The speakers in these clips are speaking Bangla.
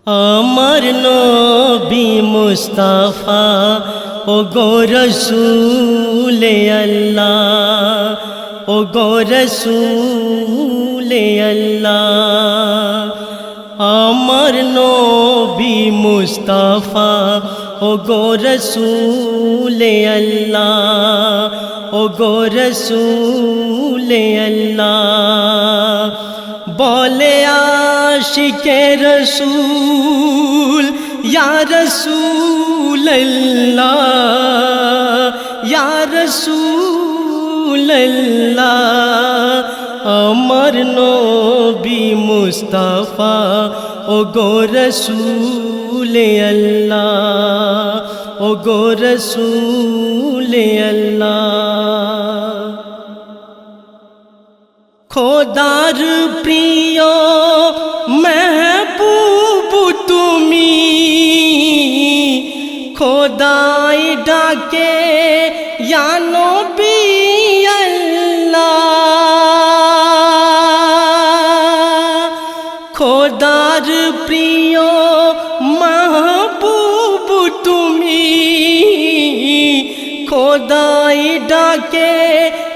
আমার নবী মুস্তাফা ও গো রসূলে আল্লাহ, ও গো রসূলে আল্লাহ। আমার নবী মুস্তাফা ও গো রসূলে আল্লাহ, ও গো রসূলে আল্লাহ। বলে আশিকে রসূল ইয়া রসূলল্লাহ, ইয়া রসূলল্লাহ। আমার নবী মুস্তাফা ও গো রসূলে আল্লাহ, ও গো রসূলে আল্লাহ। খোদার প্রিয় মেহবুব তুমি, খোদাই ডাকে ইয়া নবী আল্লাহ। খোদার প্রিয় মেহবুব তুমি, খোদাই ডাকে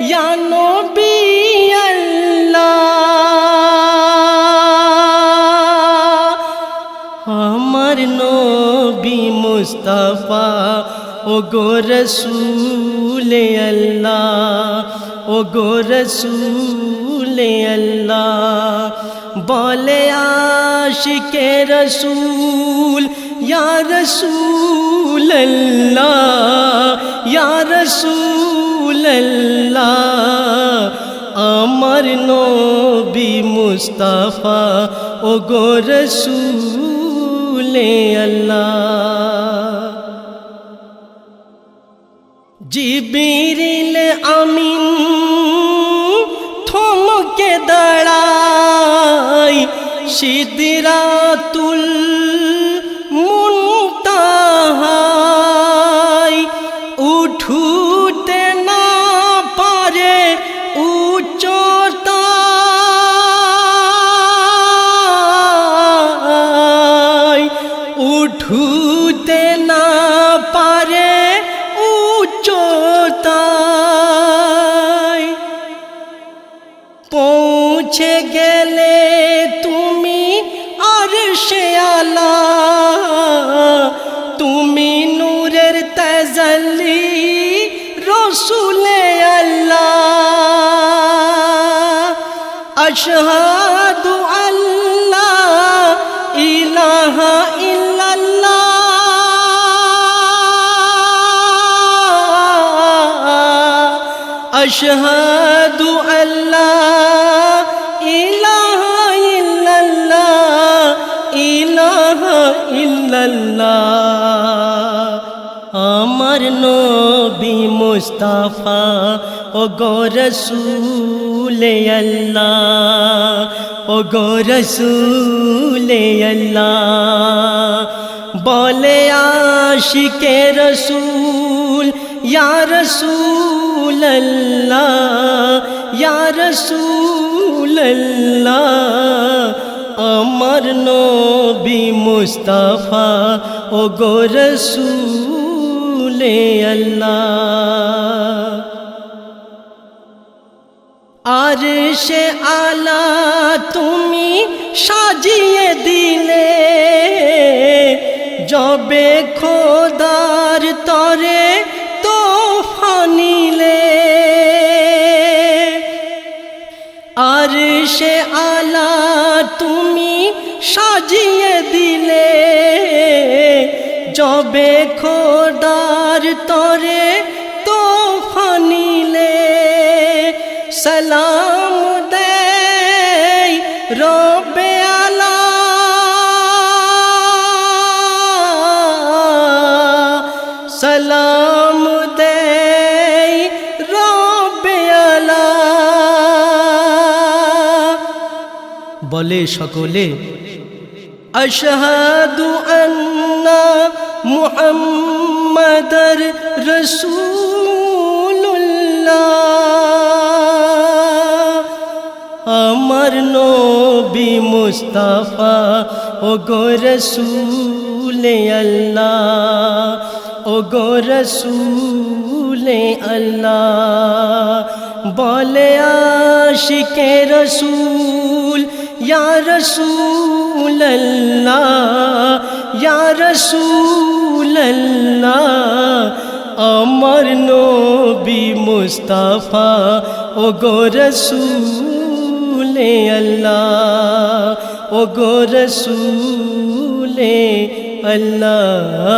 ইয়া নবী মুস্তাফা ও গো রসূলে আল্লাহ, ও গো রসূলে আল্লাহ। বলে আশিকে রসূল ইয়া রসূলল্লাহ, ইয়া রসূলল্লাহ। আমার নবী মুস্তাফা ও গো রসূলে আল্লাহ। জিবরিল আমিন থমকে দাঁড়ায়, সিদরাতুল মুনতাহায়। উঠতে না পারে উচ্চতায়, উঠতে না পারে উচ্চতায়। পৌঁছে গেলে তুমি আরশে আলা, তুমি নূরের তাজাল্লি রসূলে আল্লাহ। আশহাদু আল্লা ইলাহা ইল্লাল্লাহ, আশহাদু আল্লা ইলাহা ইল্লাল্লাহ, ইলাহা ইল্লাল্লাহ। আমার নবী মুস্তাফা ও গো রসূলে আল্লাহ, ও গো রসূলে আল্লাহ। বলে আশিকে রসূল ইয়া রসূলল্লাহ, ইয়া রসূলল্লাহ। আমার নবী মুস্তাফা ও গো রসূলে আল্লাহ। আরশে আলা তুমি সাজিয়ে দিলে, যবে খোদার তরে তোফা নিলে। আরশে আলা তুমি সাজিয়ে দিলে, যবে খোদার তরে তোফা নিলে। সালাম দেই রব্বে আলা, সালাম দেই রব্বে আলা। বলে সকলে আশহাদু আন্না মুহাম্মাদার রাসূলুল্লাহ। আমার নবী মুস্তাফা ও গো রসূলে আল্লাহ ও গো রসূলে আল্লাহ বলে আশিকে রসূল ইয়া রসূল আল্লাহ ইয়া রসূল আল্লাহ আমার নবী মুস্তাফা ও গো রসূলে আল্লাহ ও গো রসূলে আল্লাহ